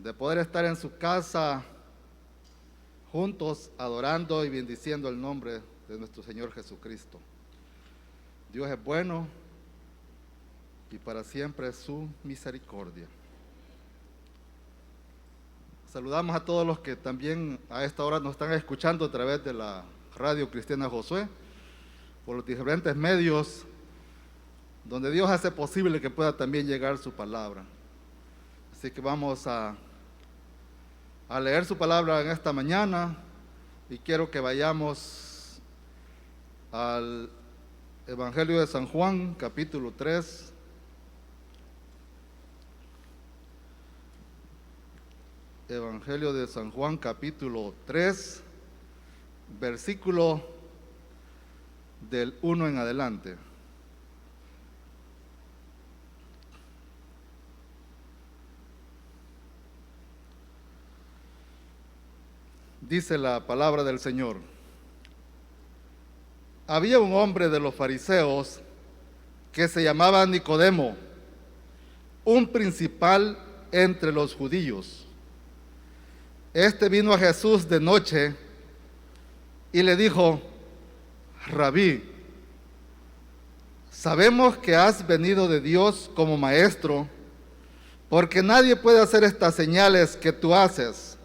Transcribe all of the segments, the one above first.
de poder estar en su casa juntos adorando y bendiciendo el nombre de nuestro Señor Jesucristo. Dios es bueno y para siempre es su misericordia. Saludamos a todos los que también a esta hora nos están escuchando a través de la Radio Cristiana Josué, por los diferentes medios donde Dios hace posible que pueda también llegar su palabra. Así que vamos a leer su palabra en esta mañana y quiero que vayamos al Evangelio de San Juan, capítulo 3. Evangelio de San Juan, capítulo 3, versículo del 1 en adelante. Dice la palabra del Señor: había un hombre de los fariseos que se llamaba Nicodemo, un principal entre los judíos. Este vino a Jesús de noche y le dijo: Rabí, sabemos que has venido de Dios como maestro, porque nadie puede hacer estas señales que tú haces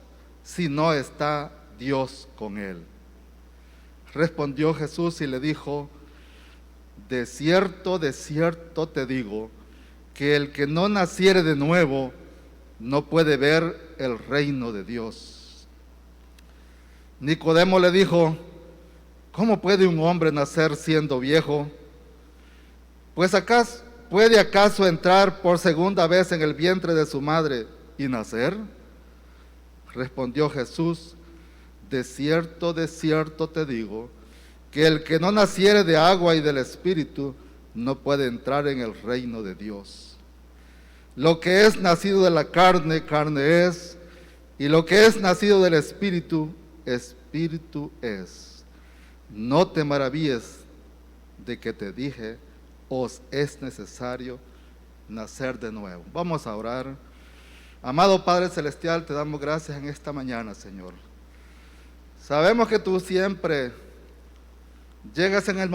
si no está Dios con él. Respondió Jesús y le dijo: de cierto te digo, que el que no naciere de nuevo no puede ver el reino de Dios. Nicodemo le dijo: ¿cómo puede un hombre nacer siendo viejo? Pues ¿puede acaso entrar por segunda vez en el vientre de su madre y nacer? Respondió Jesús: de cierto te digo, que el que no naciere de agua y del Espíritu no puede entrar en el reino de Dios. Lo que es nacido de la carne, carne es, y lo que es nacido del Espíritu, Espíritu es. No te maravilles de que te dije, os es necesario nacer de nuevo. Vamos a orar. Amado Padre Celestial, te damos gracias en esta mañana, Señor. Sabemos que tú siempre llegas en el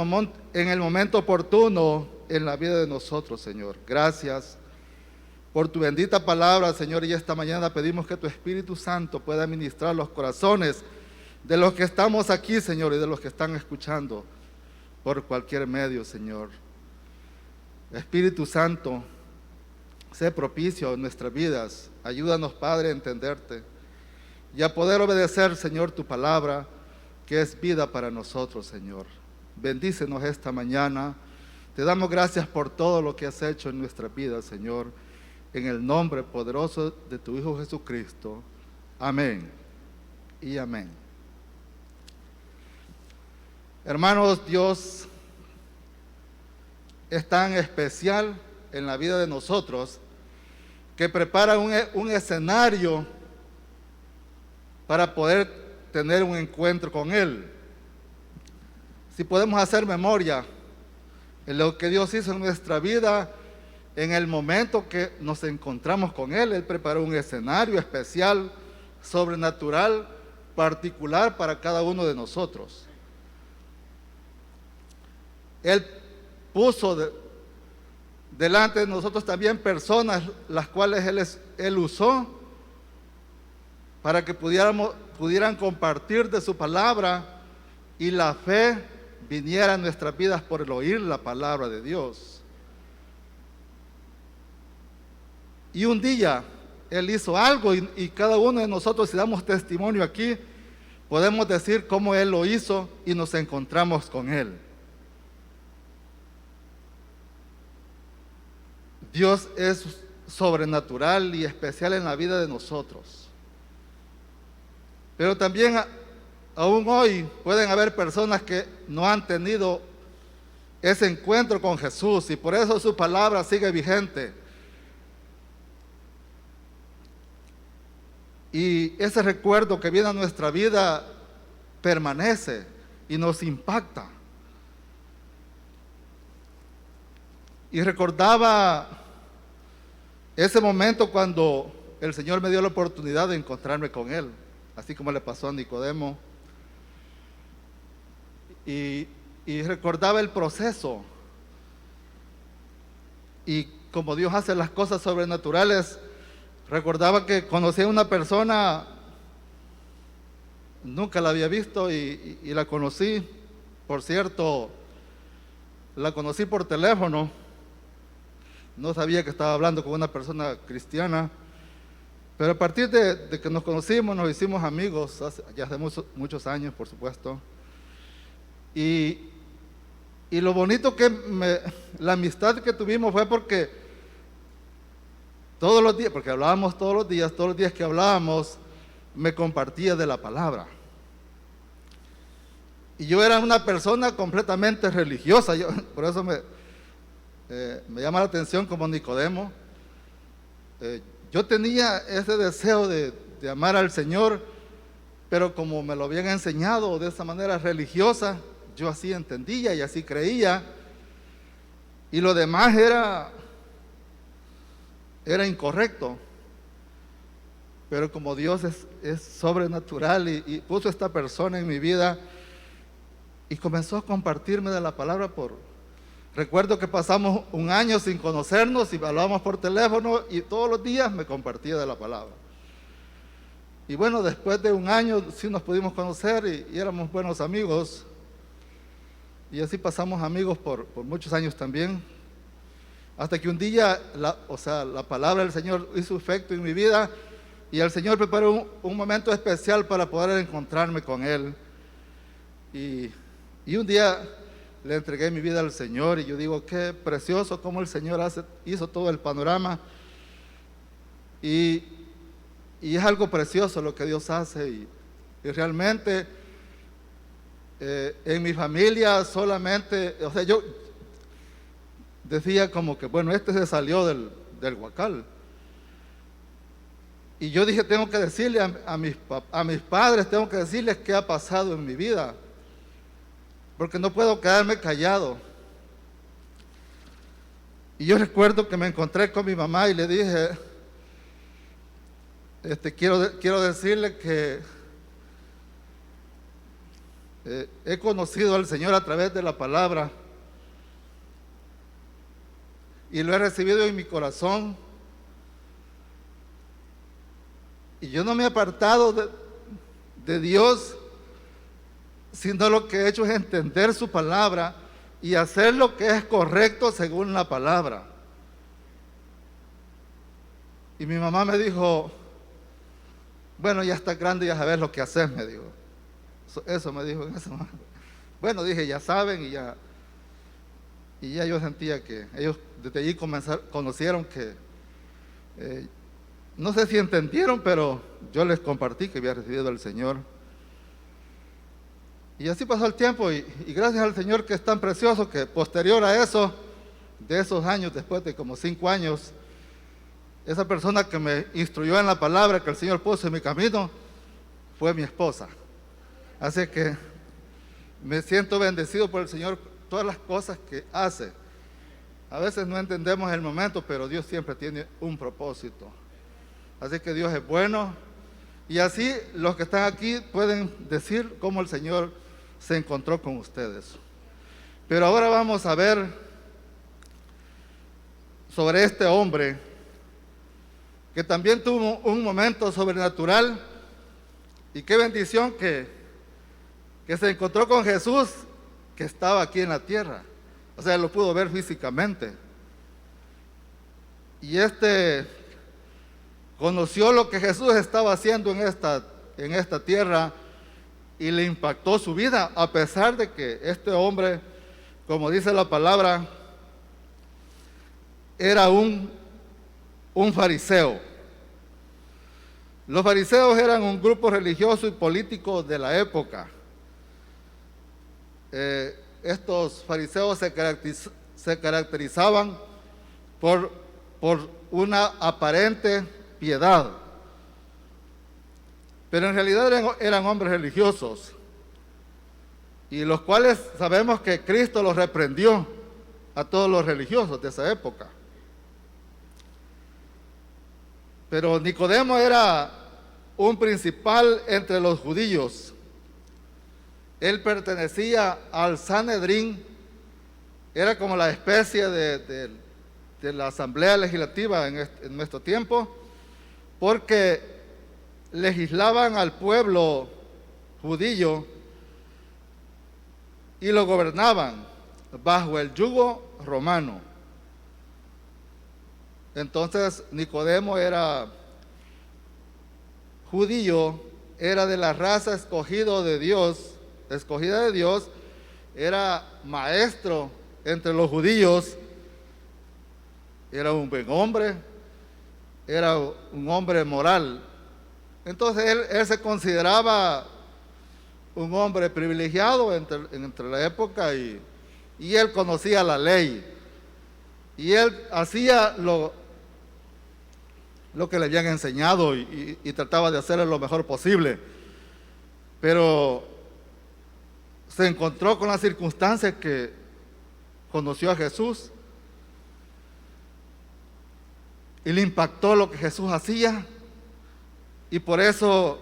momento oportuno en la vida de nosotros, Señor. Gracias por tu bendita palabra, Señor, y esta mañana pedimos que tu Espíritu Santo pueda ministrar los corazones de los que estamos aquí, Señor, y de los que están escuchando por cualquier medio, Señor. Espíritu Santo, sé propicio en nuestras vidas. Ayúdanos, Padre, a entenderte y a poder obedecer, Señor, tu palabra, que es vida para nosotros, Señor. Bendícenos esta mañana. Te damos gracias por todo lo que has hecho en nuestra vida, Señor, en el nombre poderoso de tu Hijo Jesucristo. Amén y amén. Hermanos, Dios es tan especial en la vida de nosotros que prepara un escenario para poder tener un encuentro con Él. Si podemos hacer memoria en lo que Dios hizo en nuestra vida, en el momento que nos encontramos con Él, Él preparó un escenario especial, sobrenatural, particular para cada uno de nosotros. Él puso delante de nosotros también personas las cuales Él usó para que pudieran compartir de su palabra y la fe viniera a nuestras vidas por el oír la palabra de Dios. Y un día Él hizo algo y cada uno de nosotros, si damos testimonio aquí, podemos decir cómo Él lo hizo y nos encontramos con Él. Dios es sobrenatural y especial en la vida de nosotros. Pero también aún hoy pueden haber personas que no han tenido ese encuentro con Jesús y por eso su palabra sigue vigente. Y ese recuerdo que viene a nuestra vida permanece y nos impacta. Y recordaba ese momento cuando el Señor me dio la oportunidad de encontrarme con Él, así como le pasó a Nicodemo. Y recordaba el proceso. Y como Dios hace las cosas sobrenaturales, recordaba que conocí a una persona, nunca la había visto y la conocí. Por cierto, la conocí por teléfono. No sabía que estaba hablando con una persona cristiana. Pero a partir de que nos conocimos, nos hicimos amigos, ya hace muchos años, por supuesto. Y lo bonito la amistad que tuvimos fue porque todos los días, porque hablábamos todos los días que hablábamos, me compartía de la palabra. Y yo era una persona completamente religiosa, por eso me llama la atención como Nicodemo. Yo tenía ese deseo de amar al Señor, pero como me lo habían enseñado de esa manera religiosa, yo así entendía y así creía, y lo demás era incorrecto. Pero como Dios es sobrenatural y puso esta persona en mi vida y comenzó a compartirme de la palabra. Recuerdo que pasamos un año sin conocernos y hablábamos por teléfono y todos los días me compartía de la palabra. Y bueno, después de un año sí nos pudimos conocer y éramos buenos amigos. Y así pasamos amigos por muchos años también. Hasta que un día, la palabra del Señor hizo efecto en mi vida y el Señor preparó un momento especial para poder encontrarme con Él. Y un día le entregué mi vida al Señor y yo digo, qué precioso cómo el Señor hizo todo el panorama. Y es algo precioso lo que Dios hace y realmente en mi familia solamente, yo decía como que, bueno, este se salió del huacal. Y yo dije, tengo que decirle a mis padres, tengo que decirles qué ha pasado en mi vida, porque no puedo quedarme callado. Y yo recuerdo que me encontré con mi mamá y le dije, quiero decirle que he conocido al Señor a través de la palabra y lo he recibido en mi corazón. Y yo no me he apartado de Dios, sino lo que he hecho es entender su palabra y hacer lo que es correcto según la palabra. Y mi mamá me dijo, bueno, ya estás grande, ya sabes lo que haces, me dijo. Eso me dijo en ese momento. Bueno, dije, ya saben, y ya yo sentía que ellos desde allí conocieron que, no sé si entendieron, pero yo les compartí que había recibido al Señor. Y así pasó el tiempo y gracias al Señor que es tan precioso que posterior a eso, de esos años, después de como 5 años, esa persona que me instruyó en la palabra que el Señor puso en mi camino, fue mi esposa. Así que me siento bendecido por el Señor, todas las cosas que hace. A veces no entendemos el momento, pero Dios siempre tiene un propósito. Así que Dios es bueno. Y así los que están aquí pueden decir cómo el Señor se encontró con ustedes. Pero ahora vamos a ver sobre este hombre que también tuvo un momento sobrenatural. Y qué bendición que se encontró con Jesús, que estaba aquí en la tierra. O sea, lo pudo ver físicamente. Y conoció lo que Jesús estaba haciendo en esta tierra y le impactó su vida, a pesar de que este hombre, como dice la palabra, era un fariseo. Los fariseos eran un grupo religioso y político de la época. Estos fariseos se caracterizaban por una aparente piedad, pero en realidad eran hombres religiosos, y los cuales sabemos que Cristo los reprendió a todos los religiosos de esa época. Pero Nicodemo era un principal entre los judíos. Él pertenecía al Sanedrín, era como la especie de la asamblea legislativa en nuestro tiempo, porque legislaban al pueblo judío y lo gobernaban bajo el yugo romano. Entonces Nicodemo era judío, era de la raza escogida de Dios, era maestro entre los judíos, era un buen hombre, era un hombre moral. Entonces él se consideraba un hombre privilegiado entre la época y él conocía la ley y él hacía lo que le habían enseñado y trataba de hacerlo lo mejor posible. Pero se encontró con la circunstancia que conoció a Jesús y le impactó lo que Jesús hacía, y por eso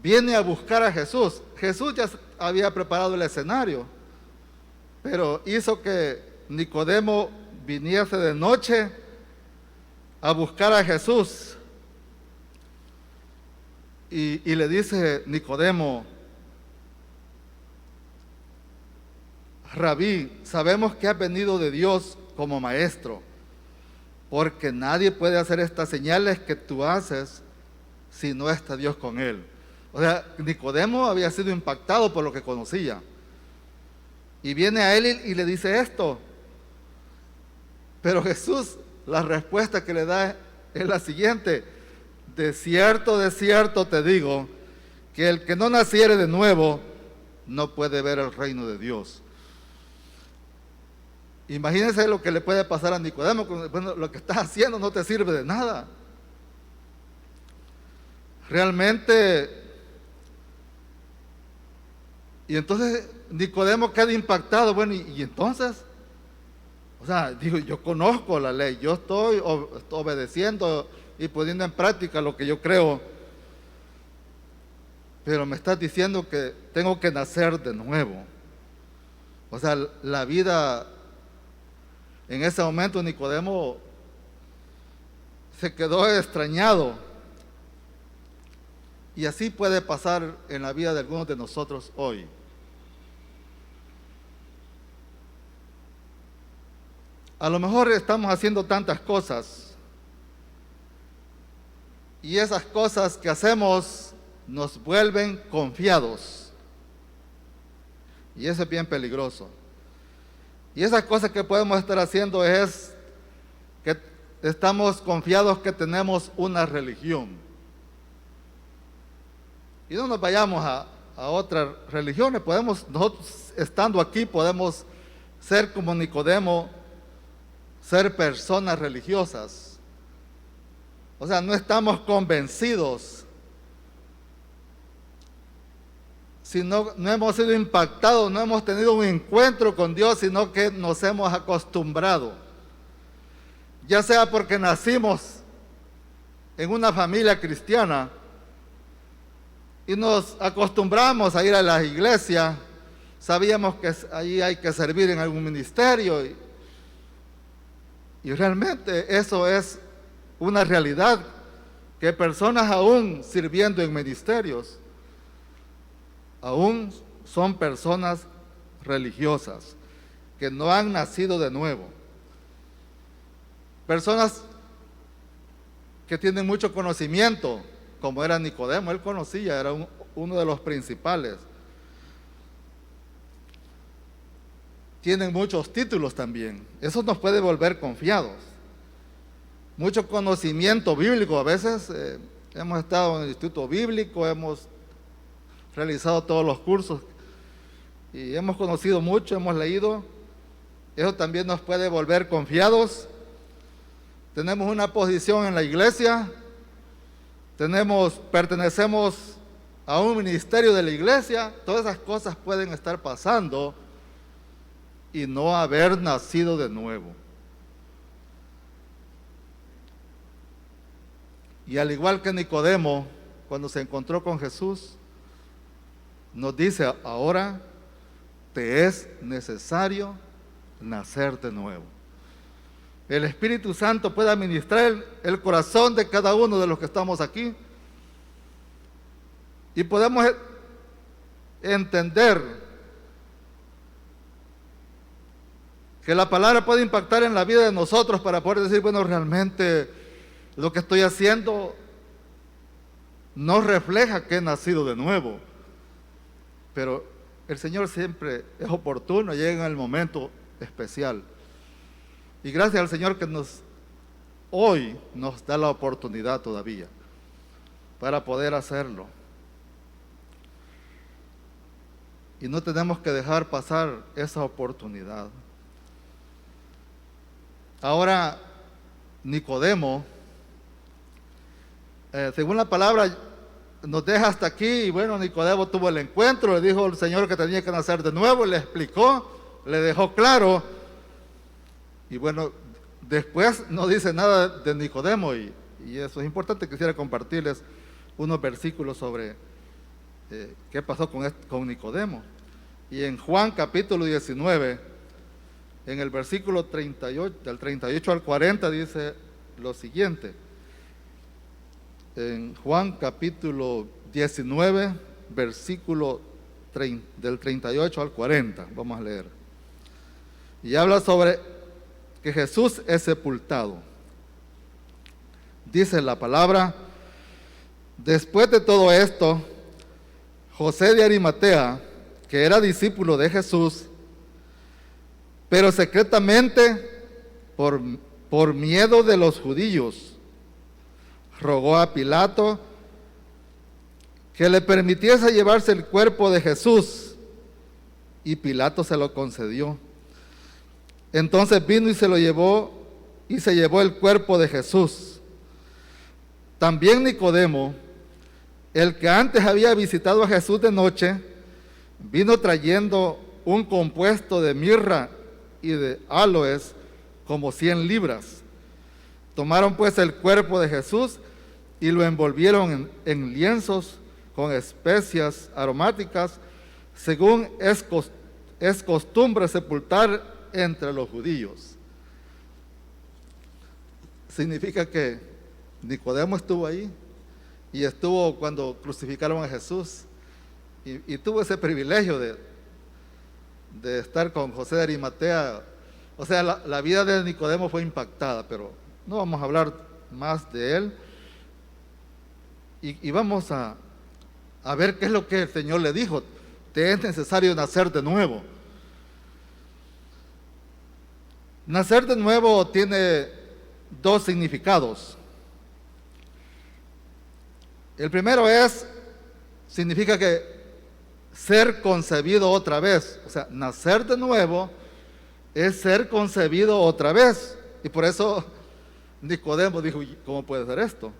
viene a buscar a Jesús. Jesús ya había preparado el escenario, pero hizo que Nicodemo viniese de noche a buscar a Jesús. Y le dice Nicodemo: Rabí, sabemos que has venido de Dios como maestro, porque nadie puede hacer estas señales que tú haces si no está Dios con él. O sea, Nicodemo había sido impactado por lo que conocía. Y viene a él y le dice esto. Pero Jesús, la respuesta que le da es la siguiente: de cierto te digo, que el que no naciere de nuevo no puede ver el reino de Dios. Imagínense lo que le puede pasar a Nicodemo. Bueno, lo que estás haciendo no te sirve de nada. Realmente. Y entonces Nicodemo queda impactado. Bueno, y entonces, o sea, digo, yo conozco la ley, yo estoy obedeciendo y poniendo en práctica lo que yo creo, pero me estás diciendo que tengo que nacer de nuevo. O sea, la vida, en ese momento Nicodemo se quedó extrañado. Y así puede pasar en la vida de algunos de nosotros hoy. A lo mejor estamos haciendo tantas cosas y esas cosas que hacemos nos vuelven confiados, y eso es bien peligroso. Y esas cosas que podemos estar haciendo es que estamos confiados que tenemos una religión, y no nos vayamos a otras religiones. Nosotros estando aquí podemos ser como Nicodemo, ser personas religiosas. O sea, no estamos convencidos, sino no hemos sido impactados, no hemos tenido un encuentro con Dios, sino que nos hemos acostumbrado, ya sea porque nacimos en una familia cristiana y nos acostumbramos a ir a la iglesia, sabíamos que ahí hay que servir en algún ministerio, y realmente eso es una realidad, que personas aún sirviendo en ministerios, aún son personas religiosas, que no han nacido de nuevo. Personas que tienen mucho conocimiento, como era Nicodemo, él conocía, era uno de los principales. Tienen muchos títulos también, eso nos puede volver confiados. Mucho conocimiento bíblico, a veces hemos estado en el instituto bíblico, hemos realizado todos los cursos y hemos conocido mucho, hemos leído. Eso también nos puede volver confiados. Tenemos una posición en la iglesia, pertenecemos a un ministerio de la iglesia. Todas esas cosas pueden estar pasando y no haber nacido de nuevo. Y al igual que Nicodemo, cuando se encontró con Jesús, nos dice: ahora te es necesario nacer de nuevo. El Espíritu Santo puede administrar el corazón de cada uno de los que estamos aquí, y podemos entender que la palabra puede impactar en la vida de nosotros para poder decir: bueno, realmente lo que estoy haciendo no refleja que he nacido de nuevo. Pero el Señor siempre es oportuno, llega en el momento especial. Y gracias al Señor que hoy nos da la oportunidad todavía para poder hacerlo. Y no tenemos que dejar pasar esa oportunidad. Ahora, Nicodemo, según la palabra, nos deja hasta aquí. Y bueno, Nicodemo tuvo el encuentro, le dijo al Señor que tenía que nacer de nuevo, le explicó, le dejó claro. Y bueno, después no dice nada de Nicodemo, y eso es importante. Quisiera compartirles unos versículos sobre qué pasó con Nicodemo. Y en Juan capítulo 19, en el versículo 38, del 38 al 40, dice lo siguiente. En Juan capítulo 19, versículo del 38 al 40, vamos a leer. Y habla sobre que Jesús es sepultado. Dice la palabra: después de todo esto, José de Arimatea, que era discípulo de Jesús, pero secretamente por miedo de los judíos, rogó a Pilato que le permitiese llevarse el cuerpo de Jesús, y Pilato se lo concedió. Entonces vino y se lo llevó, y se llevó el cuerpo de Jesús. También Nicodemo, el que antes había visitado a Jesús de noche, vino trayendo un compuesto de mirra y de áloes, como 100 libras. Tomaron pues el cuerpo de Jesús y lo envolvieron en lienzos con especias aromáticas, según es costumbre sepultar entre los judíos. Significa que Nicodemo estuvo ahí, y estuvo cuando crucificaron a Jesús, y tuvo ese privilegio de estar con José de Arimatea. O sea, la vida de Nicodemo fue impactada, pero no vamos a hablar más de él. Y vamos a ver qué es lo que el Señor le dijo: te es necesario nacer de nuevo. Nacer de nuevo tiene dos significados. El primero significa que ser concebido otra vez. O sea, nacer de nuevo es ser concebido otra vez. Y por eso Nicodemo dijo: ¿cómo puede ser esto?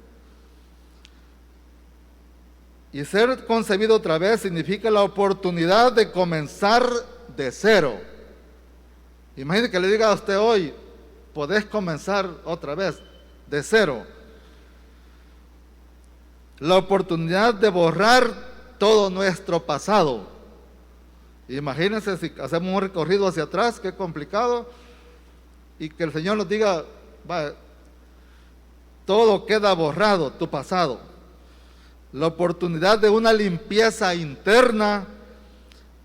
Y ser concebido otra vez significa la oportunidad de comenzar de cero. Imagínese que le diga a usted hoy: podés comenzar otra vez de cero. La oportunidad de borrar todo nuestro pasado. Imagínense si hacemos un recorrido hacia atrás, qué complicado, y que el Señor nos diga: todo queda borrado, tu pasado. La oportunidad de una limpieza interna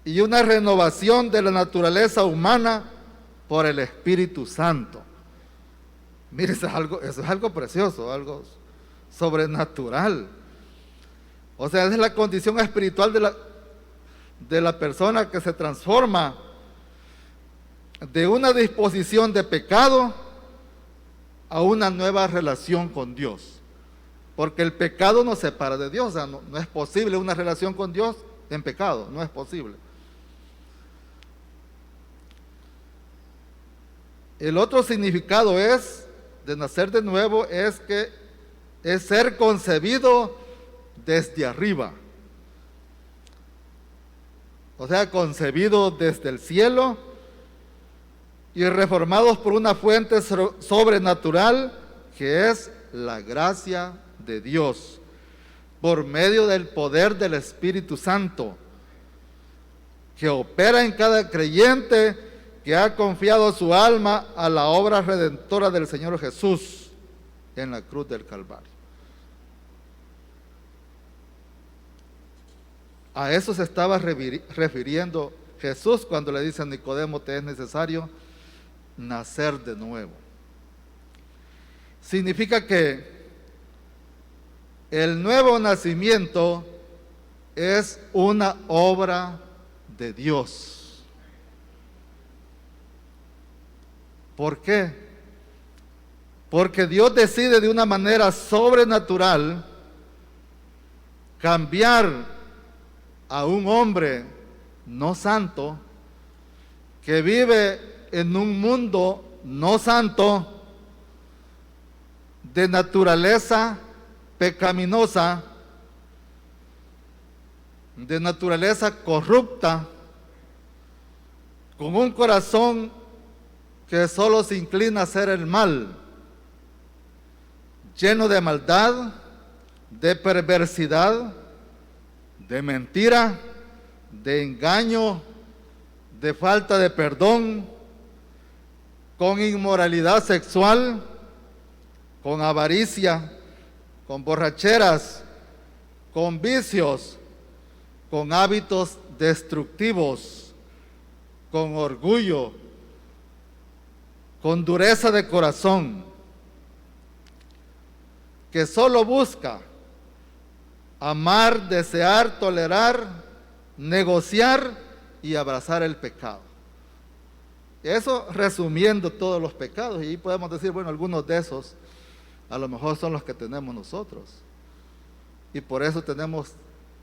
y una renovación de la naturaleza humana por el Espíritu Santo. Mire, eso es algo precioso, algo sobrenatural. O sea, es la condición espiritual de la persona que se transforma de una disposición de pecado a una nueva relación con Dios. Porque el pecado nos separa de Dios. O sea, no es posible una relación con Dios en pecado, no es posible. El otro significado de nacer de nuevo es ser concebido desde arriba. O sea, concebido desde el cielo y reformados por una fuente sobrenatural que es la gracia de Dios por medio del poder del Espíritu Santo que opera en cada creyente que ha confiado su alma a la obra redentora del Señor Jesús en la cruz del Calvario. A eso se estaba refiriendo Jesús cuando le dice a Nicodemo: te es necesario nacer de nuevo. Significa que el nuevo nacimiento es una obra de Dios. ¿Por qué? Porque Dios decide de una manera sobrenatural cambiar a un hombre no santo que vive en un mundo no santo, de naturaleza pecaminosa, de naturaleza corrupta, con un corazón que solo se inclina a hacer el mal, lleno de maldad, de perversidad, de mentira, de engaño, de falta de perdón, con inmoralidad sexual, con avaricia, con borracheras, con vicios, con hábitos destructivos, con orgullo, con dureza de corazón, que solo busca amar, desear, tolerar, negociar y abrazar el pecado. Eso resumiendo todos los pecados, y ahí podemos decir, bueno, algunos de esos a lo mejor son los que tenemos nosotros. Y por eso tenemos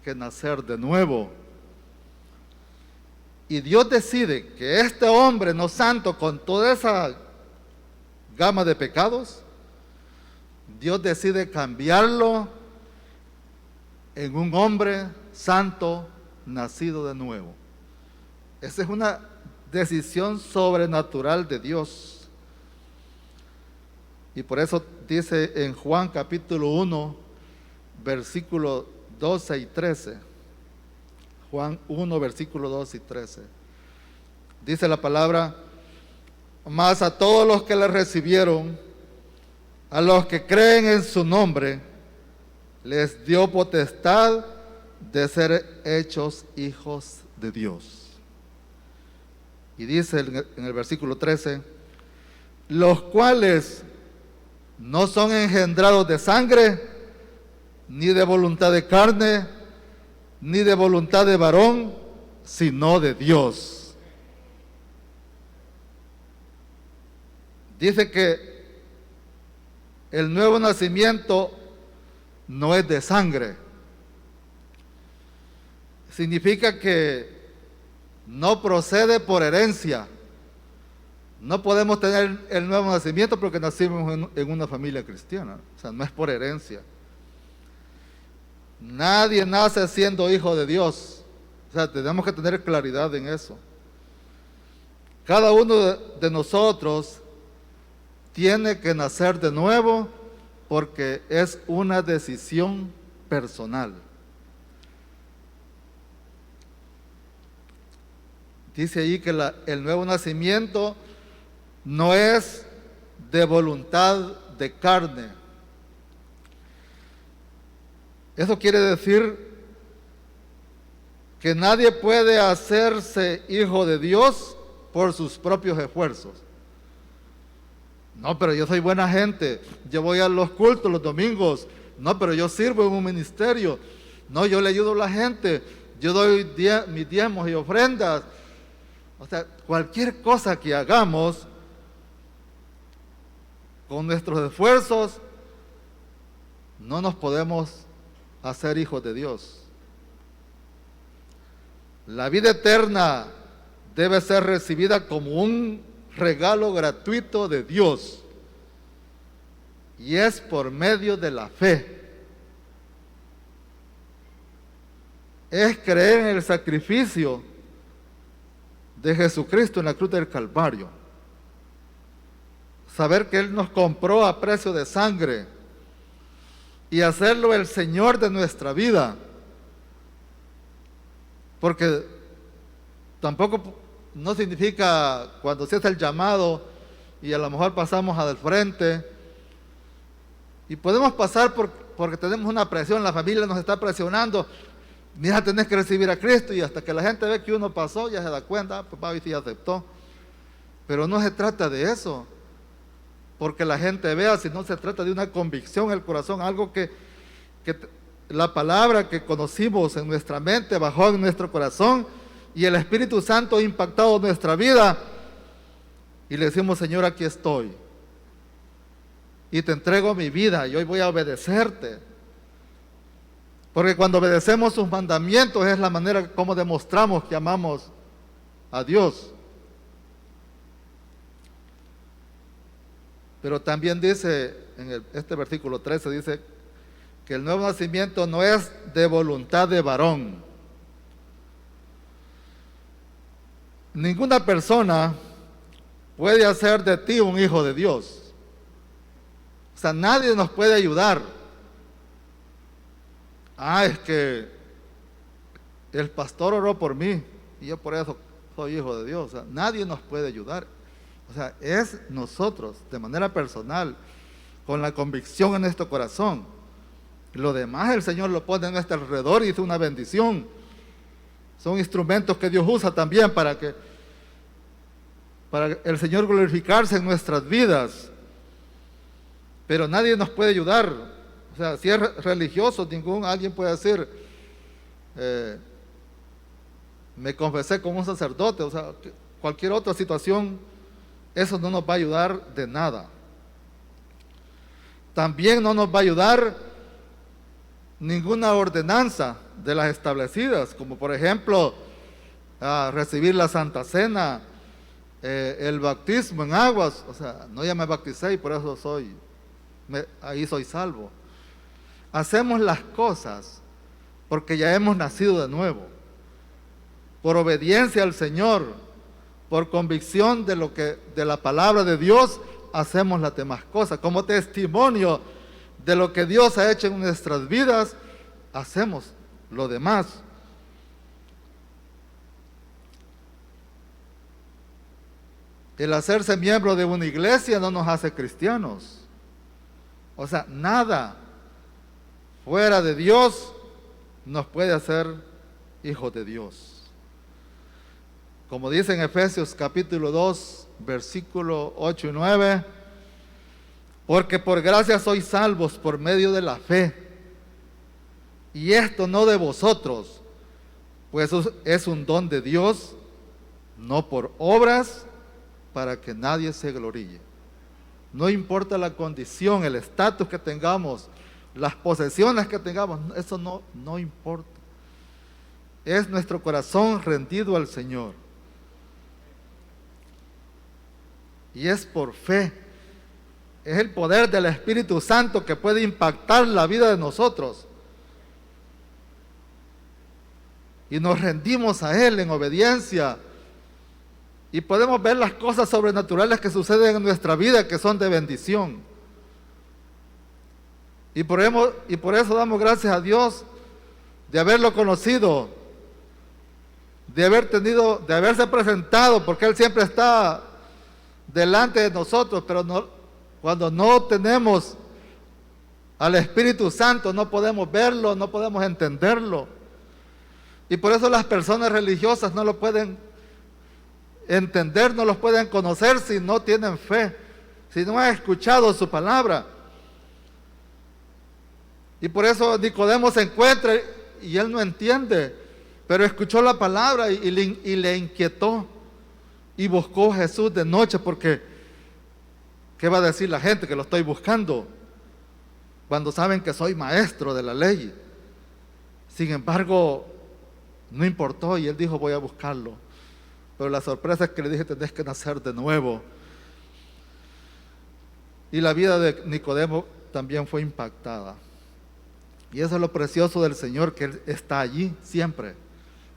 que nacer de nuevo. Y Dios decide que este hombre no santo, con toda esa gama de pecados, Dios decide cambiarlo en un hombre santo nacido de nuevo. Esa es una decisión sobrenatural de Dios. Y por eso dice en Juan capítulo 1, versículos 12 y 13. Juan 1, versículos 12 y 13. Dice la palabra: mas a todos los que le recibieron, a los que creen en su nombre, les dio potestad de ser hechos hijos de Dios. Y dice en el versículo 13: los cuales no son engendrados de sangre, ni de voluntad de carne, ni de voluntad de varón, sino de Dios. Dice que el nuevo nacimiento no es de sangre. Significa que no procede por herencia. No podemos tener el nuevo nacimiento porque nacimos en una familia cristiana. O sea, no es por herencia. Nadie nace siendo hijo de Dios. O sea, tenemos que tener claridad en eso. Cada uno de nosotros tiene que nacer de nuevo porque es una decisión personal. Dice ahí que el nuevo nacimiento no es de voluntad de carne. Eso quiere decir que nadie puede hacerse hijo de Dios por sus propios esfuerzos. No, pero yo soy buena gente, yo voy a los cultos los domingos. No, pero yo sirvo en un ministerio. No, yo le ayudo a la gente, yo doy mis diezmos y ofrendas. O sea, cualquier cosa que hagamos con nuestros esfuerzos, no nos podemos hacer hijos de Dios. La vida eterna debe ser recibida como un regalo gratuito de Dios, y es por medio de la fe. Es creer en el sacrificio de Jesucristo en la cruz del Calvario. Saber que Él nos compró a precio de sangre, y hacerlo el Señor de nuestra vida. Porque tampoco no significa cuando se hace el llamado y a lo mejor pasamos al frente y podemos pasar porque tenemos una presión, la familia nos está presionando. Mira, tenés que recibir a Cristo, y hasta que la gente ve que uno pasó ya se da cuenta, pues papi sí aceptó. Pero no se trata de eso, porque la gente vea, sino se trata de una convicción en el corazón, algo que la palabra que conocimos en nuestra mente bajó en nuestro corazón y el Espíritu Santo ha impactado nuestra vida y le decimos: Señor, aquí estoy y te entrego mi vida y hoy voy a obedecerte. Porque cuando obedecemos sus mandamientos es la manera como demostramos que amamos a Dios. Pero también dice en este versículo 13, dice que el nuevo nacimiento no es de voluntad de varón. Ninguna persona puede hacer de ti un hijo de Dios. O sea, nadie nos puede ayudar. Es que el pastor oró por mí y yo por eso soy hijo de Dios. O sea, nadie nos puede ayudar. O sea, es nosotros, de manera personal, con la convicción en nuestro corazón. Lo demás el Señor lo pone a nuestro alrededor y es una bendición. Son instrumentos que Dios usa también para el Señor glorificarse en nuestras vidas. Pero nadie nos puede ayudar. O sea, si es religioso, alguien puede decir, me confesé con un sacerdote. O sea, cualquier otra situación, eso no nos va a ayudar de nada. También no nos va a ayudar ninguna ordenanza de las establecidas, como por ejemplo recibir la Santa Cena, el bautismo en aguas. O sea, no, ya me bauticé y por eso ahí soy salvo. Hacemos las cosas porque ya hemos nacido de nuevo, por obediencia al Señor, por convicción de la palabra de Dios. Hacemos las demás cosas como testimonio de lo que Dios ha hecho en nuestras vidas. Hacemos lo demás. El hacerse miembro de una iglesia no nos hace cristianos. O sea, nada fuera de Dios nos puede hacer hijos de Dios. Como dice en Efesios capítulo 2, versículo 8 y 9, porque por gracia sois salvos por medio de la fe, y esto no de vosotros, pues es un don de Dios, no por obras, para que nadie se gloríe. No importa la condición, el estatus que tengamos, las posesiones que tengamos, eso no importa. Es nuestro corazón rendido al Señor. Y es por fe. Es el poder del Espíritu Santo que puede impactar la vida de nosotros. Y nos rendimos a Él en obediencia. Y podemos ver las cosas sobrenaturales que suceden en nuestra vida, que son de bendición. Y por eso damos gracias a Dios de haberlo conocido, de haberse presentado, porque Él siempre está delante de nosotros, pero cuando no tenemos al Espíritu Santo no podemos verlo, no podemos entenderlo. Y por eso las personas religiosas no lo pueden entender, no los pueden conocer si no tienen fe, si no han escuchado su palabra. Y por eso Nicodemo se encuentra y él no entiende, pero escuchó la palabra y le inquietó y buscó a Jesús de noche, porque ¿qué va a decir la gente que lo estoy buscando cuando saben que soy maestro de la ley? Sin embargo, no importó y él dijo: voy a buscarlo. Pero la sorpresa es que le dije: tenés que nacer de nuevo. Y la vida de Nicodemo también fue impactada. Y eso es lo precioso del Señor, que Él está allí siempre.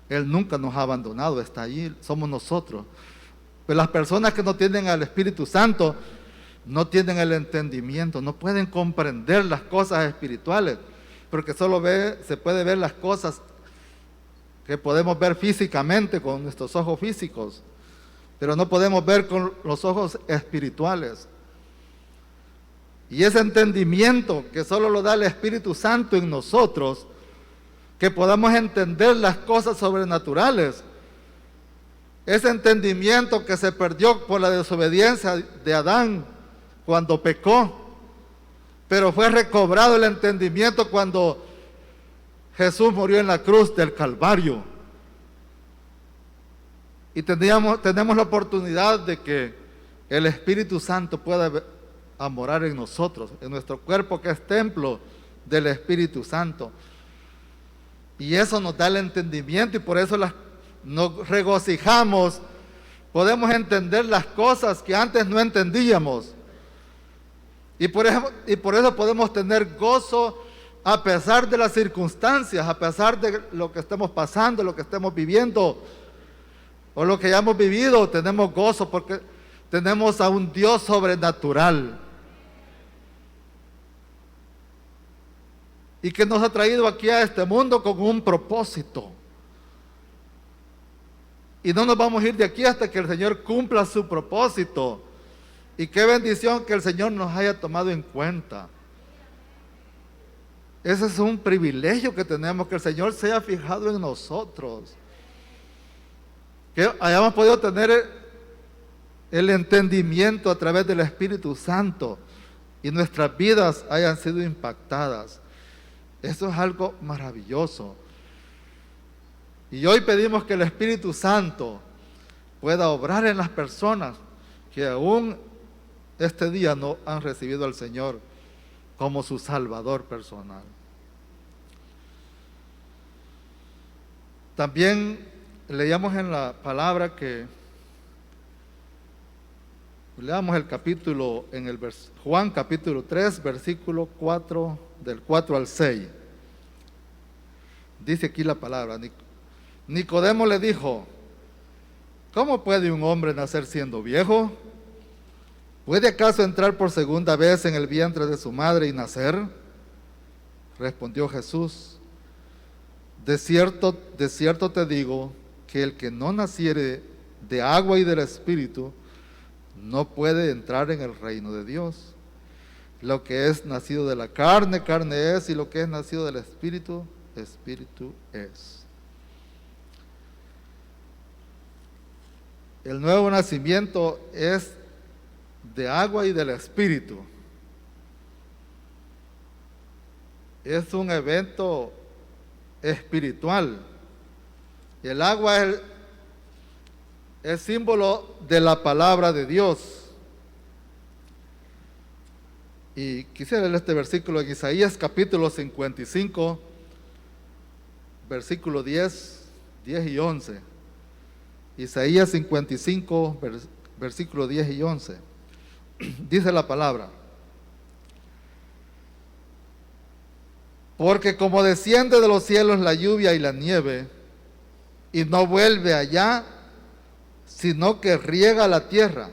Él nunca nos ha abandonado, está allí, somos nosotros. Pero las personas que no tienen al Espíritu Santo no tienen el entendimiento, no pueden comprender las cosas espirituales, porque solo se puede ver las cosas que podemos ver físicamente con nuestros ojos físicos, pero no podemos ver con los ojos espirituales. Y ese entendimiento que solo lo da el Espíritu Santo en nosotros, que podamos entender las cosas sobrenaturales, ese entendimiento que se perdió por la desobediencia de Adán cuando pecó, pero fue recobrado el entendimiento cuando Jesús murió en la cruz del Calvario. Y tenemos la oportunidad de que el Espíritu Santo pueda morar en nosotros, en nuestro cuerpo que es templo del Espíritu Santo. Y eso nos da el entendimiento y por eso nos regocijamos. Podemos entender las cosas que antes no entendíamos. Y por eso podemos tener gozo a pesar de las circunstancias, a pesar de lo que estemos pasando, lo que estemos viviendo o lo que hayamos vivido. Tenemos gozo porque tenemos a un Dios sobrenatural y que nos ha traído aquí a este mundo con un propósito. Y no nos vamos a ir de aquí hasta que el Señor cumpla su propósito. Y qué bendición que el Señor nos haya tomado en cuenta. Ese es un privilegio que tenemos, que el Señor se haya fijado en nosotros. Que hayamos podido tener el entendimiento a través del Espíritu Santo y nuestras vidas hayan sido impactadas. Eso es algo maravilloso. Y hoy pedimos que el Espíritu Santo pueda obrar en las personas que aún este día no han recibido al Señor como su Salvador personal. También leíamos en la palabra que leamos el capítulo, Juan capítulo 3, versículo 4, del 4 al 6. Dice aquí la palabra: Nicodemo le dijo: ¿cómo puede un hombre nacer siendo viejo? ¿Puede acaso entrar por segunda vez en el vientre de su madre y nacer? Respondió Jesús: de cierto te digo que el que no naciere de agua y del Espíritu no puede entrar en el reino de Dios. Lo que es nacido de la carne, carne es, y lo que es nacido del Espíritu, Espíritu es. El nuevo nacimiento es de agua y del Espíritu. Es un evento espiritual. El agua es símbolo de la palabra de Dios. Y quisiera leer este versículo en Isaías capítulo 55, versículo 10 y 11. Isaías 55, versículo 10 y 11. Dice la palabra: porque como desciende de los cielos la lluvia y la nieve, y no vuelve allá, sino que riega la tierra,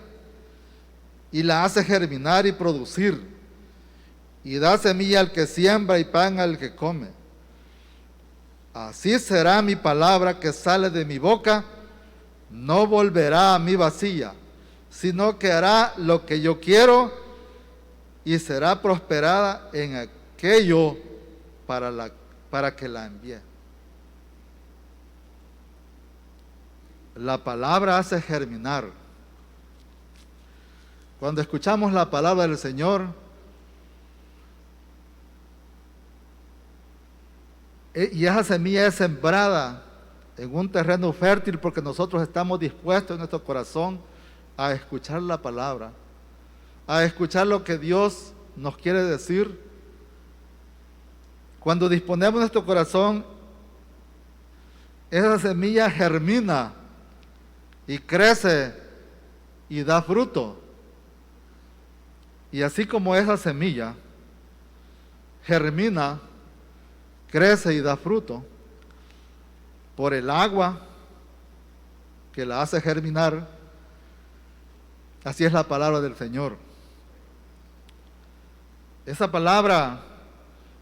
y la hace germinar y producir, y da semilla al que siembra y pan al que come. Así será mi palabra que sale de mi boca, no volverá a mí vacía, sino que hará lo que yo quiero y será prosperada en aquello para que la envíe. La palabra hace germinar. Cuando escuchamos la palabra del Señor, y esa semilla es sembrada en un terreno fértil porque nosotros estamos dispuestos en nuestro corazón a escuchar la palabra, a escuchar lo que Dios nos quiere decir. Cuando disponemos nuestro corazón, esa semilla germina y crece y da fruto. Y así como esa semilla germina, crece y da fruto por el agua que la hace germinar, así es la palabra del Señor. Esa palabra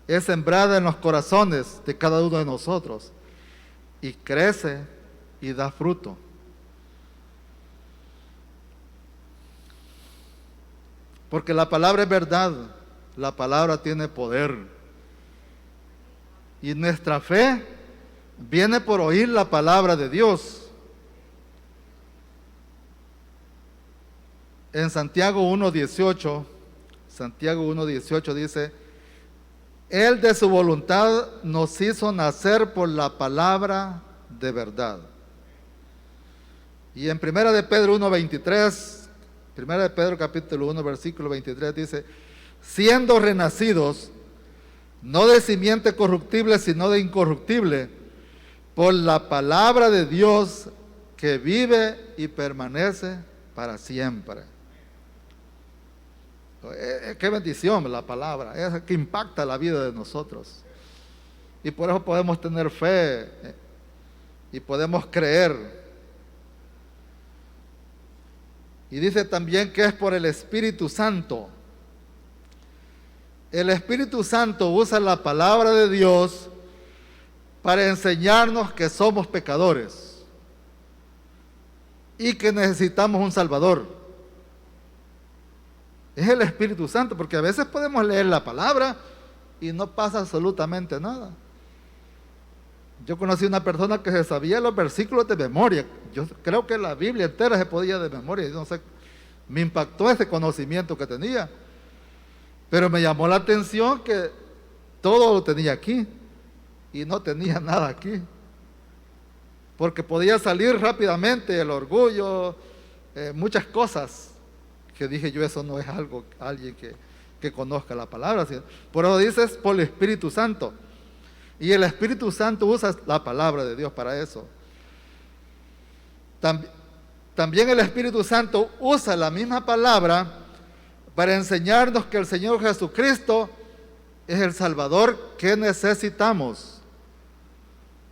es sembrada en los corazones de cada uno de nosotros y crece y da fruto. Porque la palabra es verdad, la palabra tiene poder. Y nuestra fe viene por oír la palabra de Dios. En Santiago 1:18 dice: Él de su voluntad nos hizo nacer por la palabra de verdad. Y en Primera de Pedro 1:23, Primera de Pedro capítulo 1 versículo 23 dice: siendo renacidos, no de simiente corruptible, sino de incorruptible, por la palabra de Dios que vive y permanece para siempre. Qué bendición la palabra, es que impacta la vida de nosotros. Y por eso podemos tener fe y podemos creer. Y dice también que es por el Espíritu Santo. El Espíritu Santo usa la palabra de Dios para enseñarnos que somos pecadores y que necesitamos un Salvador. Es el Espíritu Santo, porque a veces podemos leer la palabra y no pasa absolutamente nada. Yo conocí una persona que se sabía los versículos de memoria. Yo creo que la Biblia entera se podía de memoria. Yo no sé, me impactó ese conocimiento que tenía. Pero me llamó la atención que todo lo tenía aquí y no tenía nada aquí. Porque podía salir rápidamente el orgullo, muchas cosas que dije yo, eso no es algo, alguien que conozca la palabra. Por eso dices por el Espíritu Santo. Y el Espíritu Santo usa la palabra de Dios para eso. También el Espíritu Santo usa la misma palabra para enseñarnos que el Señor Jesucristo es el Salvador que necesitamos.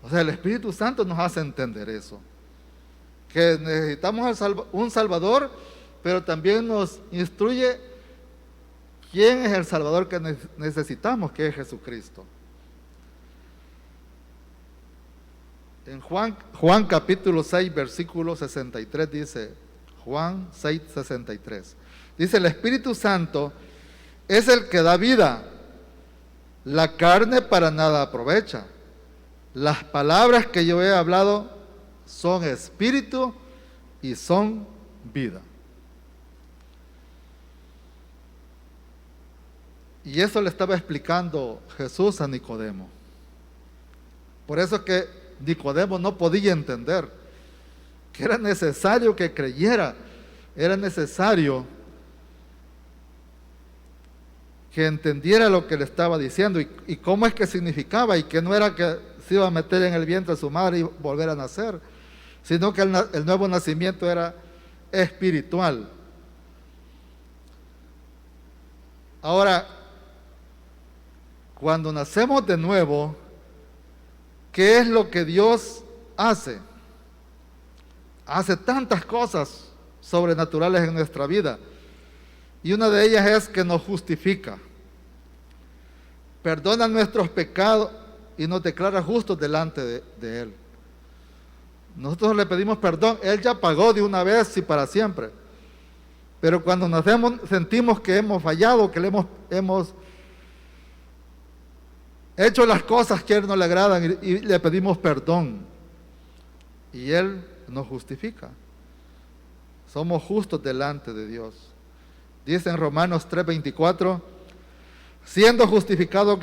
O sea, el Espíritu Santo nos hace entender eso. Que necesitamos un Salvador, pero también nos instruye quién es el Salvador que necesitamos, que es Jesucristo. En Juan capítulo 6, versículo 63 dice, Juan 6, 63. Dice, el Espíritu Santo es el que da vida. La carne para nada aprovecha. Las palabras que yo he hablado son espíritu y son vida. Y eso le estaba explicando Jesús a Nicodemo. Por eso que Nicodemo no podía entender que era necesario que creyera, era necesario que entendiera lo que le estaba diciendo y cómo es que significaba, y que no era que se iba a meter en el vientre de su madre y volver a nacer, sino que el nuevo nacimiento era espiritual. Ahora, cuando nacemos de nuevo, ¿qué es lo que Dios hace? Hace tantas cosas sobrenaturales en nuestra vida. Y una de ellas es que nos justifica. Perdona nuestros pecados y nos declara justos delante de Él. Nosotros le pedimos perdón, Él ya pagó de una vez y para siempre. Pero cuando nacemos sentimos que hemos fallado, que hemos hecho las cosas que a Él no le agradan y le pedimos perdón. Y Él nos justifica. Somos justos delante de Dios. Dice en Romanos 3:24, siendo justificados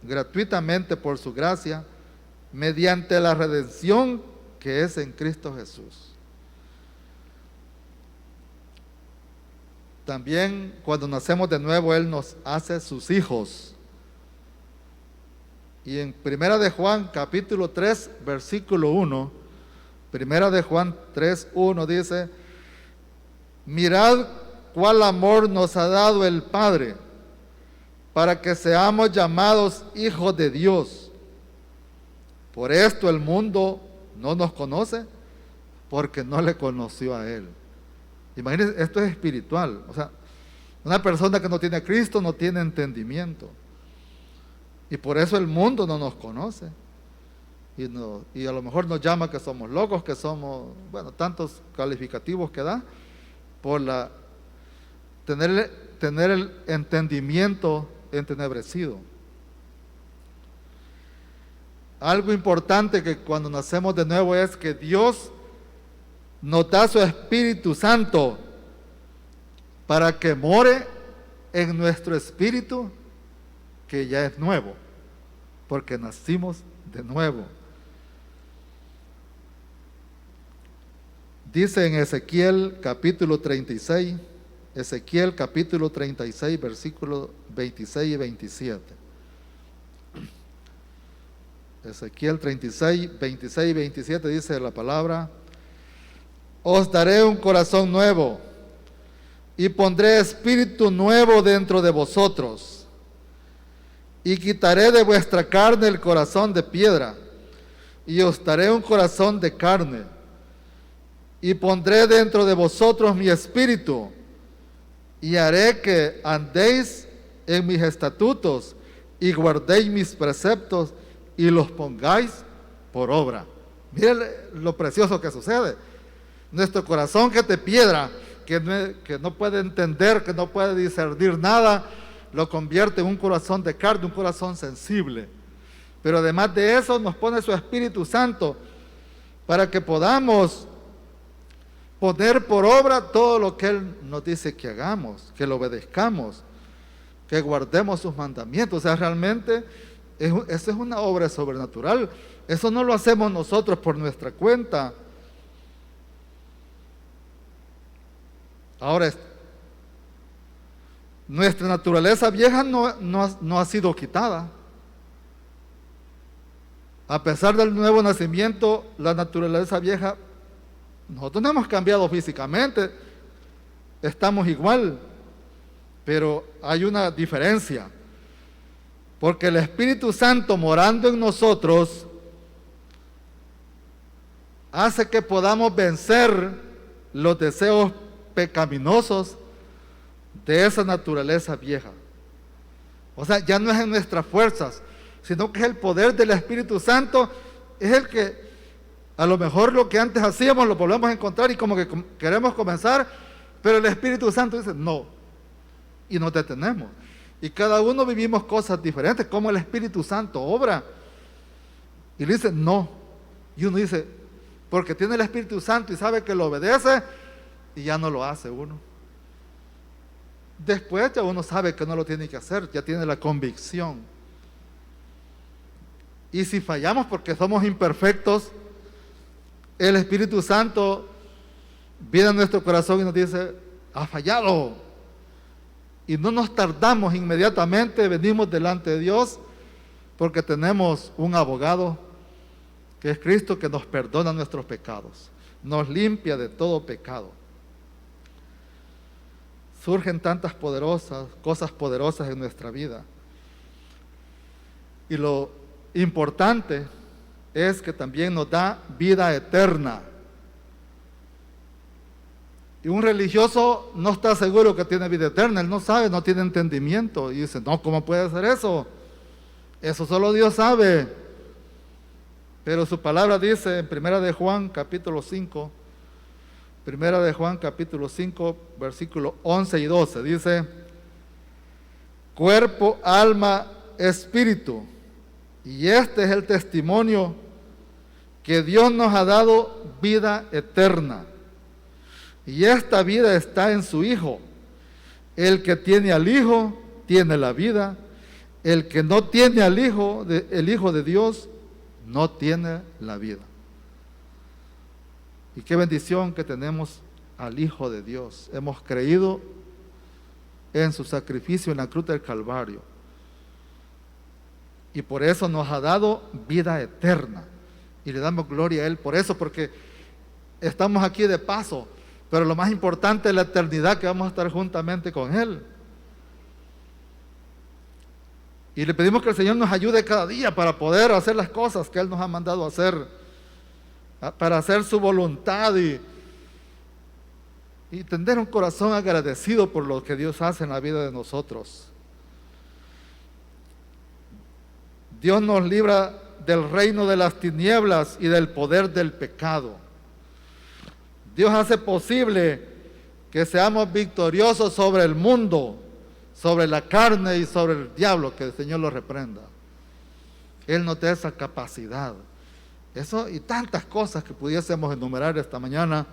gratuitamente por su gracia, mediante la redención que es en Cristo Jesús. También cuando nacemos de nuevo, Él nos hace sus hijos. Y en Primera de Juan, capítulo 3, versículo 1, Primera de Juan 3:1 dice, mirad cuál amor nos ha dado el Padre, para que seamos llamados hijos de Dios. Por esto el mundo no nos conoce, porque no le conoció a Él. Imagínense, esto es espiritual. O sea, Una persona que no tiene a Cristo no tiene entendimiento. Y por eso el mundo no nos conoce. Y a lo mejor nos llama que somos locos, que somos, bueno, tantos calificativos que da, por tener el entendimiento entenebrecido. Algo importante que cuando nacemos de nuevo es que Dios nos da su Espíritu Santo para que more en nuestro espíritu, que ya es nuevo, porque nacimos de nuevo. Dice en Ezequiel capítulo 36, versículos 26 y 27. Ezequiel 36, 26 y 27 dice la palabra: os daré un corazón nuevo y pondré espíritu nuevo dentro de vosotros, y quitaré de vuestra carne el corazón de piedra, y os daré un corazón de carne, y pondré dentro de vosotros mi espíritu, y haré que andéis en mis estatutos, y guardéis mis preceptos, y los pongáis por obra. Miren lo precioso que sucede. Nuestro corazón que es de piedra, que no puede entender, que no puede discernir nada, lo convierte en un corazón de carne, un corazón sensible. Pero además de eso nos pone su Espíritu Santo para que podamos poner por obra todo lo que Él nos dice que hagamos, que lo obedezcamos, que guardemos sus mandamientos. O sea, realmente esa es una obra sobrenatural. Eso no lo hacemos nosotros por nuestra cuenta. Ahora, nuestra naturaleza vieja no ha sido quitada. A pesar del nuevo nacimiento, la naturaleza vieja, nosotros no hemos cambiado físicamente, estamos igual, pero hay una diferencia. Porque el Espíritu Santo morando en nosotros hace que podamos vencer los deseos pecaminosos de esa naturaleza vieja. O sea, ya no es en nuestras fuerzas, sino que es el poder del Espíritu Santo, es el que a lo mejor lo que antes hacíamos lo volvemos a encontrar y como que queremos comenzar, pero el Espíritu Santo dice no, y nos detenemos. Y cada uno vivimos cosas diferentes, como el Espíritu Santo obra. Y le dice no. Y uno dice, porque tiene el Espíritu Santo y sabe que lo obedece, y ya no lo hace uno. Después ya uno sabe que no lo tiene que hacer, ya tiene la convicción. Y si fallamos porque somos imperfectos, el Espíritu Santo viene a nuestro corazón y nos dice, has fallado. Y no nos tardamos, inmediatamente venimos delante de Dios, porque tenemos un abogado que es Cristo, que nos perdona nuestros pecados, nos limpia de todo pecado. Surgen tantas cosas poderosas en nuestra vida. Y lo importante es que también nos da vida eterna. Y un religioso no está seguro que tiene vida eterna, él no sabe, no tiene entendimiento. Y dice, no, ¿cómo puede ser eso? Eso solo Dios sabe. Pero su palabra dice en 1 de Juan capítulo 5, versículos 11 y 12, dice, cuerpo, alma, espíritu. Y este es el testimonio que Dios nos ha dado vida eterna. Y esta vida está en su Hijo. El que tiene al Hijo, tiene la vida. El que no tiene al Hijo, el Hijo de Dios, no tiene la vida. Y qué bendición que tenemos al Hijo de Dios. Hemos creído en su sacrificio en la cruz del Calvario. Y por eso nos ha dado vida eterna. Y le damos gloria a Él por eso, porque estamos aquí de paso. Pero lo más importante es la eternidad, que vamos a estar juntamente con Él. Y le pedimos que el Señor nos ayude cada día para poder hacer las cosas que Él nos ha mandado hacer, para hacer su voluntad. y tener un corazón agradecido por lo que Dios hace en la vida de nosotros. Dios nos libra del reino de las tinieblas y del poder del pecado. Dios hace posible que seamos victoriosos sobre el mundo, sobre la carne y sobre el diablo, que el Señor lo reprenda. Él nos da esa capacidad. Eso y tantas cosas que pudiésemos enumerar esta mañana.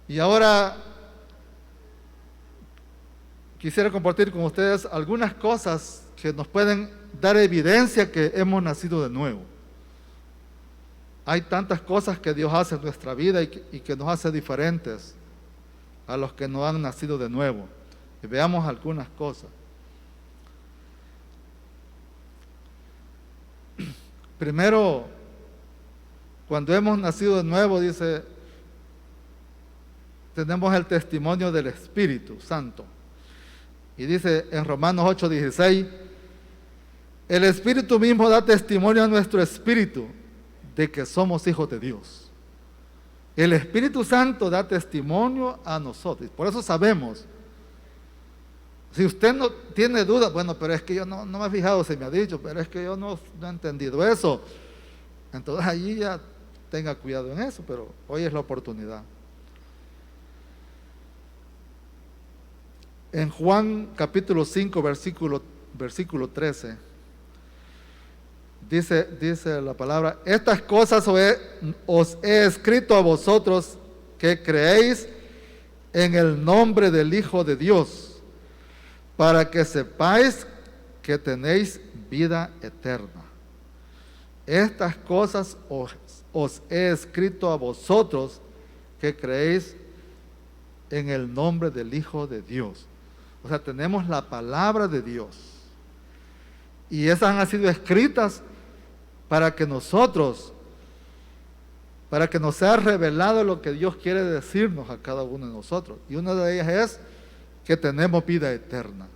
Y ahora quisiera compartir con ustedes algunas cosas que nos pueden dar evidencia que hemos nacido de nuevo. Hay tantas cosas que Dios hace en nuestra vida y que nos hace diferentes a los que no han nacido de nuevo. Y veamos algunas cosas. Primero, cuando hemos nacido de nuevo, dice, tenemos el testimonio del Espíritu Santo. Y dice en Romanos 8:16, el Espíritu mismo da testimonio a nuestro espíritu de que somos hijos de Dios. El Espíritu Santo da testimonio a nosotros. Por eso sabemos. Si usted no tiene dudas, bueno, pero es que yo no me he fijado, se me ha dicho, pero es que yo no he entendido eso. Entonces allí ya tenga cuidado en eso, pero hoy es la oportunidad. En Juan capítulo 5, versículo 13, dice la palabra, estas cosas os he escrito a vosotros que creéis en el nombre del Hijo de Dios, para que sepáis que tenéis vida eterna. Estas cosas os he escrito a vosotros que creéis en el nombre del Hijo de Dios. O sea, tenemos la palabra de Dios. Y esas han sido escritas para que nos sea revelado lo que Dios quiere decirnos a cada uno de nosotros. Y una de ellas es que tenemos vida eterna.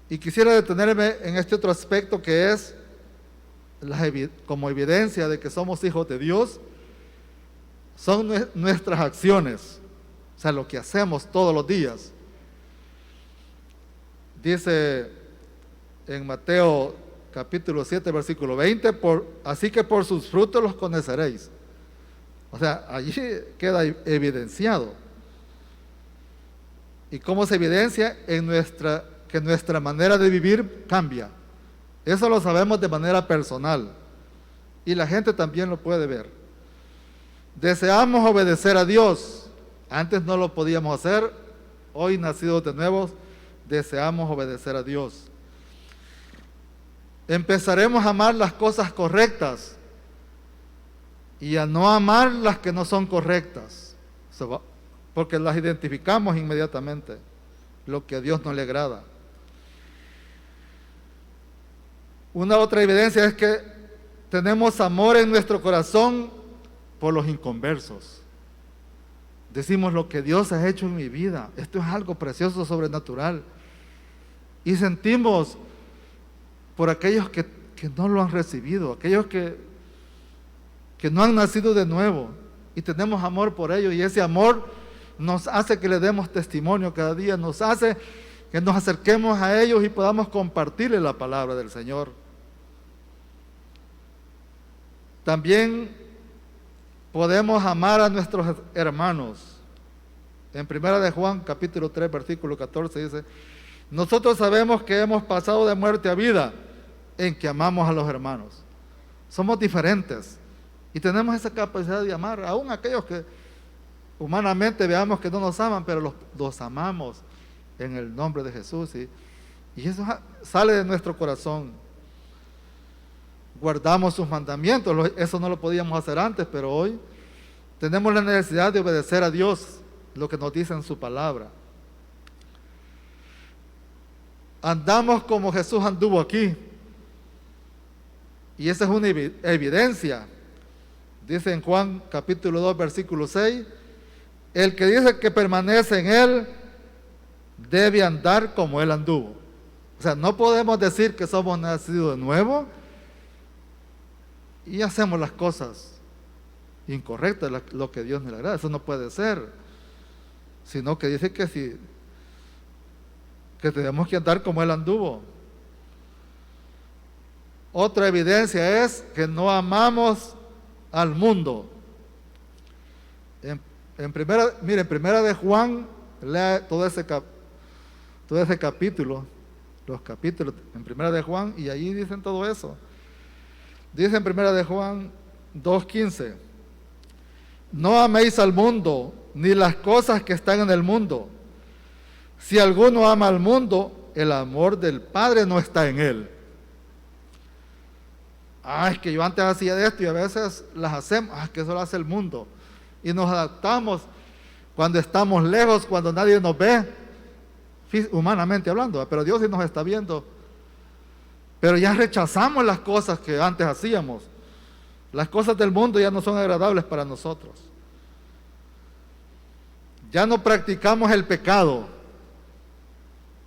Y quisiera detenerme en este otro aspecto que es como evidencia de que somos hijos de Dios, son nuestras acciones, o sea, lo que hacemos todos los días. Dice en Mateo capítulo 7, versículo 20, así que por sus frutos los conoceréis. O sea, allí queda evidenciado. ¿Y cómo se evidencia? Que nuestra manera de vivir cambia. Eso lo sabemos de manera personal. Y la gente también lo puede ver. Deseamos obedecer a Dios. Antes no lo podíamos hacer. Hoy, nacidos de nuevo, deseamos obedecer a Dios. Empezaremos a amar las cosas correctas y a no amar las que no son correctas, porque las identificamos inmediatamente, lo que a Dios no le agrada. Una otra evidencia es que tenemos amor en nuestro corazón por los inconversos. Decimos, lo que Dios ha hecho en mi vida, esto es algo precioso, sobrenatural. Y sentimos por aquellos que no lo han recibido, aquellos que no han nacido de nuevo, y tenemos amor por ellos, y ese amor nos hace que le demos testimonio cada día, nos hace que nos acerquemos a ellos y podamos compartirles la palabra del Señor. También podemos amar a nuestros hermanos. En 1 de Juan capítulo 3 versículo 14 dice, nosotros sabemos que hemos pasado de muerte a vida en que amamos a los hermanos. Somos diferentes y tenemos esa capacidad de amar, aún aquellos que humanamente veamos que no nos aman, pero los amamos en el nombre de Jesús, y eso sale de nuestro corazón. Guardamos sus mandamientos, eso no lo podíamos hacer antes, pero hoy tenemos la necesidad de obedecer a Dios, lo que nos dice en su palabra. Andamos como Jesús anduvo aquí, y esa es una evidencia. Dice en Juan capítulo 2 versículo 6, el que dice que permanece en Él debe andar como Él anduvo. O sea, no podemos decir que somos nacidos de nuevo y hacemos las cosas incorrecto, lo que Dios no le agrada. Eso no puede ser. Sino que dice que tenemos que andar como Él anduvo. Otra evidencia es que no amamos al mundo. En primera de Juan, lea todo ese capítulo, los capítulos en primera de Juan, y allí dicen todo eso. Dice en primera de Juan 2:15: no améis al mundo, ni las cosas que están en el mundo. Si alguno ama al mundo, el amor del Padre no está en él. Es que yo antes hacía de esto y a veces las hacemos, que eso lo hace el mundo. Y nos adaptamos cuando estamos lejos, cuando nadie nos ve, humanamente hablando, pero Dios sí nos está viendo. Pero ya rechazamos las cosas que antes hacíamos. Las cosas del mundo ya no son agradables para nosotros. Ya no practicamos el pecado.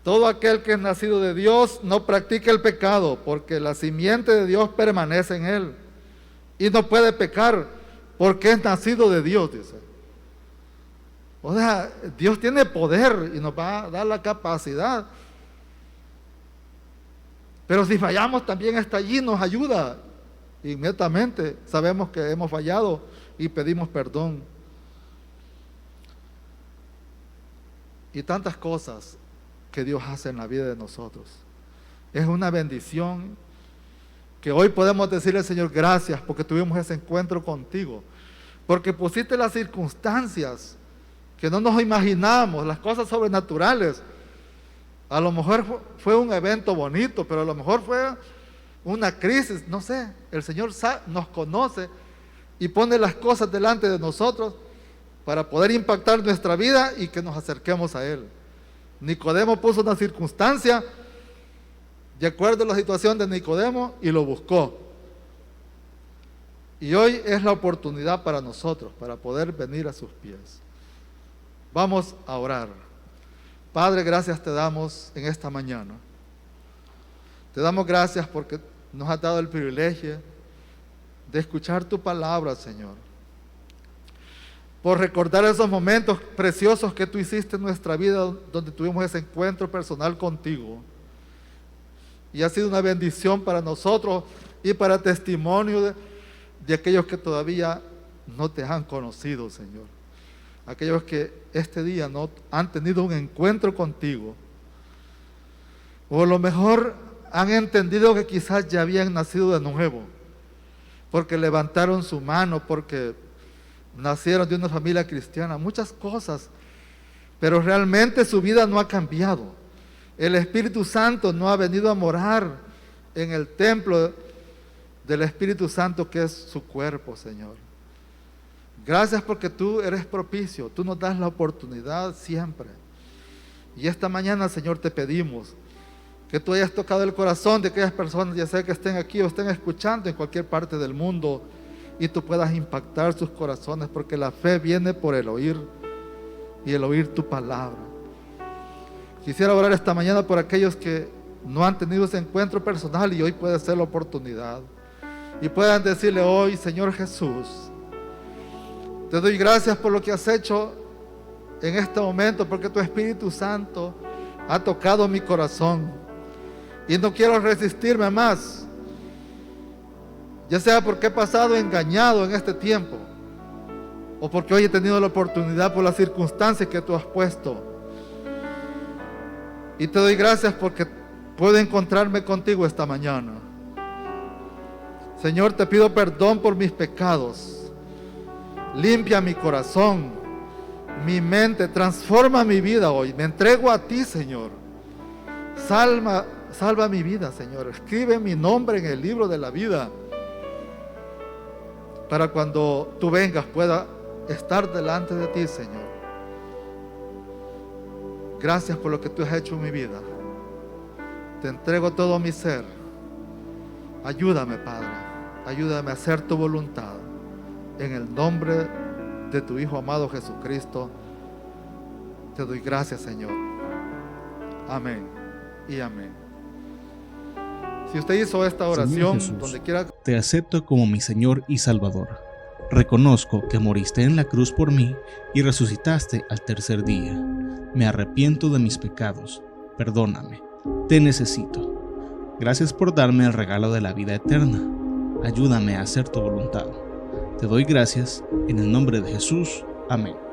Todo aquel que es nacido de Dios no practica el pecado, porque la simiente de Dios permanece en él. Y no puede pecar, porque es nacido de Dios, dice. O sea, Dios tiene poder y nos va a dar la capacidad. Pero si fallamos, también está allí, nos ayuda. Inmediatamente sabemos que hemos fallado y pedimos perdón. Y tantas cosas que Dios hace en la vida de nosotros. Es una bendición que hoy podemos decirle al Señor gracias porque tuvimos ese encuentro contigo, porque pusiste las circunstancias que no nos imaginamos, las cosas sobrenaturales. A lo mejor fue un evento bonito, pero a lo mejor fue una crisis, no sé. El Señor nos conoce y pone las cosas delante de nosotros para poder impactar nuestra vida y que nos acerquemos a Él. Nicodemo puso una circunstancia de acuerdo a la situación de Nicodemo y lo buscó. Y hoy es la oportunidad para nosotros, para poder venir a sus pies. Vamos a orar. Padre, gracias te damos en esta mañana. Te damos gracias porque nos has dado el privilegio de escuchar tu palabra, Señor. Por recordar esos momentos preciosos que tú hiciste en nuestra vida, donde tuvimos ese encuentro personal contigo. Y ha sido una bendición para nosotros y para testimonio de aquellos que todavía no te han conocido, Señor. Aquellos que este día no han tenido un encuentro contigo. O a lo mejor han entendido que quizás ya habían nacido de nuevo, porque levantaron su mano, porque nacieron de una familia cristiana, muchas cosas, pero realmente su vida no ha cambiado. El Espíritu Santo no ha venido a morar en el templo del Espíritu Santo, que es su cuerpo, Señor. Gracias porque tú eres propicio, tú nos das la oportunidad siempre. Y esta mañana, Señor, te pedimos que tú hayas tocado el corazón de aquellas personas, ya sea que estén aquí o estén escuchando en cualquier parte del mundo, y tú puedas impactar sus corazones, porque la fe viene por el oír y el oír tu palabra. Quisiera orar esta mañana por aquellos que no han tenido ese encuentro personal y hoy puede ser la oportunidad. Y puedan decirle hoy: Señor Jesús, te doy gracias por lo que has hecho en este momento, porque tu Espíritu Santo ha tocado mi corazón y no quiero resistirme más, ya sea porque he pasado engañado en este tiempo o porque hoy he tenido la oportunidad por las circunstancias que tú has puesto. Y te doy gracias porque puedo encontrarme contigo esta mañana. Señor, te pido perdón por mis pecados. Limpia mi corazón, mi mente, transforma mi vida hoy. Me entrego a ti, Señor. Salva mi vida, Señor. Escribe mi nombre en el libro de la vida, para cuando tú vengas pueda estar delante de ti, Señor. Gracias por lo que tú has hecho en mi vida. Te entrego todo mi ser. Ayúdame, Padre. Ayúdame a hacer tu voluntad. En el nombre de tu Hijo amado Jesucristo, te doy gracias, Señor. Amén y amén. Si usted hizo esta oración, Señor Jesús, donde quiera, te acepto como mi Señor y Salvador. Reconozco que moriste en la cruz por mí y resucitaste al tercer día. Me arrepiento de mis pecados. Perdóname. Te necesito. Gracias por darme el regalo de la vida eterna. Ayúdame a hacer tu voluntad. Te doy gracias en el nombre de Jesús. Amén.